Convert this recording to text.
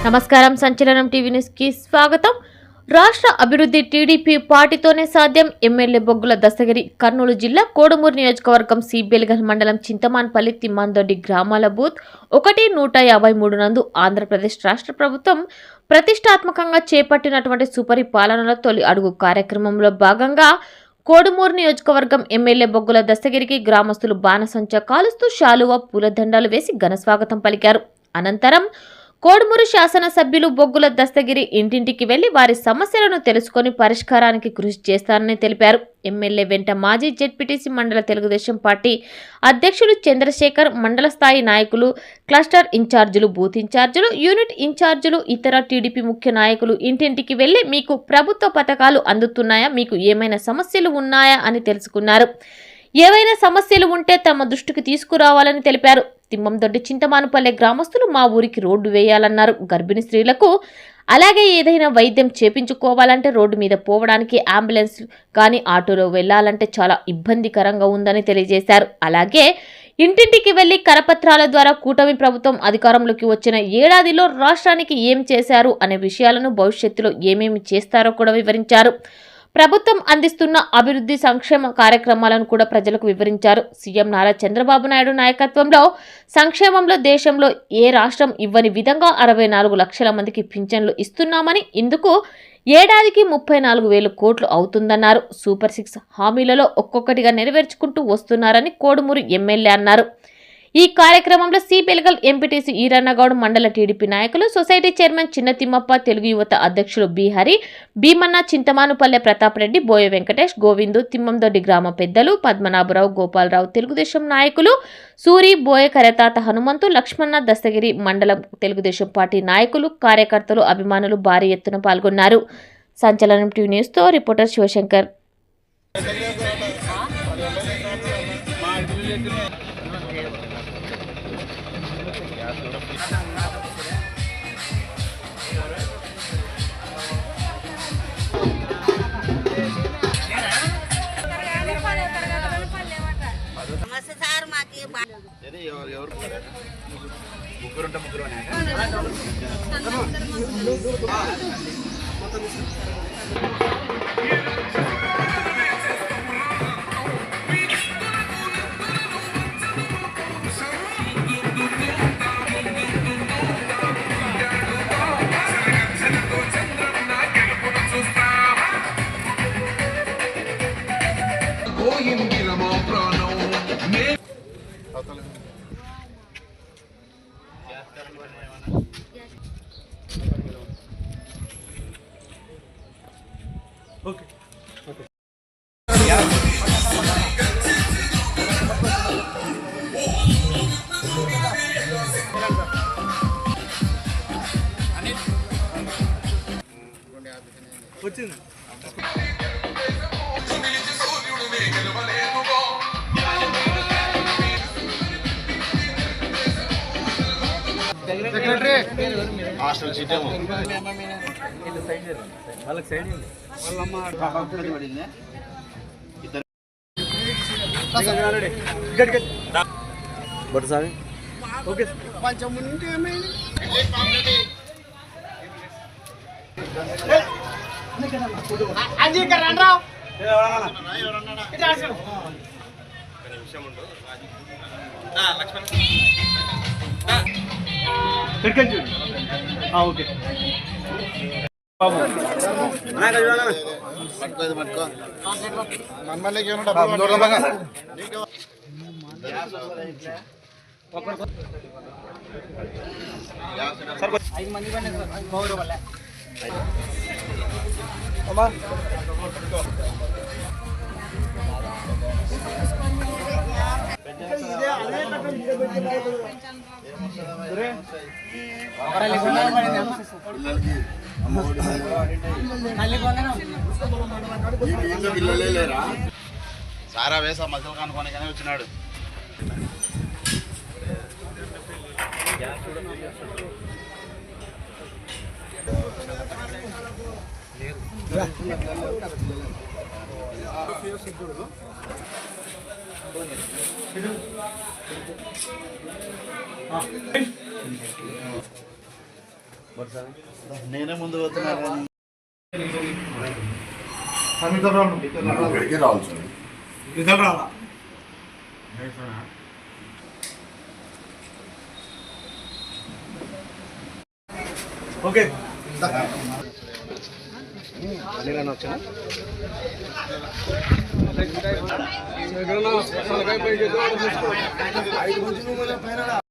నమస్కారం, సంచలనం TV news కి స్వాగతం. రాష్ట్ర అభివృద్ధి టీడీపీ పార్టీతోనే సాధ్యం. ఎమ్మెల్యే బొగ్గుల దస్తగిరి. కర్నూలు జిల్లా కోడుమూరు నియోజకవర్గం సిబెల్గల్ మండలం చింతమాన్పల్లి తిమ్మాందొడ్డి గ్రామాల బూత్ 1-153 నందు ఆంధ్రప్రదేశ్ రాష్ట్ర ప్రభుత్వం ప్రతిష్టాత్మకంగా చేపట్టినటువంటి సుపరిపాలనలో తొలి అడుగు కార్యక్రమంలో భాగంగా కోడుమూరు నియోజకవర్గం ఎమ్మెల్యే బొగ్గుల దస్తగిరికి గ్రామస్తులు బాణసంచా కాలుస్తూ శాలువా పూలదండాలు వేసి ఘన స్వాగతం పలికారు. అనంతరం కోడుమూరు శాసనసభ్యులు బొగ్గుల దస్తగిరి ఇంటింటికి వెళ్లి వారి సమస్యలను తెలుసుకుని పరిష్కారానికి కృషి చేస్తారని తెలిపారు. ఎమ్మెల్యే వెంట మాజీ జెడ్పీటీసీ మండల తెలుగుదేశం పార్టీ అధ్యక్షులు చంద్రశేఖర్, మండల స్థాయి నాయకులు, క్లస్టర్ ఇన్ఛార్జీలు, బూత్ ఇన్ఛార్జీలు, యూనిట్ ఇన్ఛార్జీలు, ఇతర టీడీపీ ముఖ్య నాయకులు ఇంటింటికి వెళ్లి మీకు ప్రభుత్వ పథకాలు అందుతున్నాయా, మీకు ఏమైనా సమస్యలు ఉన్నాయా అని తెలుసుకున్నారు. ఏవైనా సమస్యలు ఉంటే తమ దృష్టికి తీసుకురావాలని తెలిపారు. తిమ్మందొడ్డి చింతమానుపల్లె గ్రామస్తులు మా ఊరికి రోడ్డు వేయాలన్నారు. గర్భిణీ స్త్రీలకు అలాగే ఏదైనా వైద్యం చేపించుకోవాలంటే రోడ్డు మీద పోవడానికి అంబులెన్స్ కానీ ఆటోలో వెళ్లాలంటే చాలా ఇబ్బందికరంగా ఉందని తెలియజేశారు. అలాగే ఇంటింటికి వెళ్లి కరపత్రాల ద్వారా కూటమి ప్రభుత్వం అధికారంలోకి వచ్చిన ఏడాదిలో రాష్ట్రానికి ఏం చేశారు అనే విషయాలను, భవిష్యత్తులో ఏమేమి చేస్తారో కూడా వివరించారు. ప్రభుత్వం అందిస్తున్న అభివృద్ధి సంక్షేమ కార్యక్రమాలను కూడా ప్రజలకు వివరించారు. సీఎం నారా చంద్రబాబు నాయుడు నాయకత్వంలో సంక్షేమంలో దేశంలో ఏ రాష్ట్రం ఇవ్వని విధంగా 64 లక్షల మందికి పింఛన్లు ఇస్తున్నామని, ఇందుకు ఏడాదికి 34,000 కోట్లు అవుతుందన్నారు. సూపర్ 6 హామీలలో ఒక్కొక్కటిగా నెరవేర్చుకుంటూ వస్తున్నారని కోడుమూరు ఎమ్మెల్యే అన్నారు. ఈ కార్యక్రమంలో సిబెల్గల్ ఎంపీటీసీ ఈరన్నగౌడ్, మండల టీడీపీ నాయకులు, సొసైటీ చైర్మన్ చిన్న తిమ్మప్ప, తెలుగు యువత అధ్యక్షులు బిహరి, భీమన్న, చింతమానుపల్లె ప్రతాప్ రెడ్డి, బోయ వెంకటేష్, గోవిందు, తిమ్మందొడ్డి గ్రామ పెద్దలు, పద్మనాభరావు, గోపాలరావు, తెలుగుదేశం నాయకులు సూరి, బోయ, కరతాత హనుమంతు, లక్ష్మణ, దస్తగిరి, మండలం తెలుగుదేశం పార్టీ నాయకులు, కార్యకర్తలు, అభిమానులు భారీ ఎత్తున పాల్గొన్నారు. సంచలనం టీవీ న్యూస్ తో రిపోర్టర్ శివశంకర్. వచ్చింది హాస్టల్ సీట్ ఏమో వాళ్ళకి సైడ్ పడింది. బట్ సార్ ఓకే కొంచెం ముందు ఓకే బాబు సారా వేసా మసలు కనుక్కోనికనే వచ్చినాడు. నేనే ముందు పోతున్నాను. ఇక్కడికి రావచ్చు. ఓకే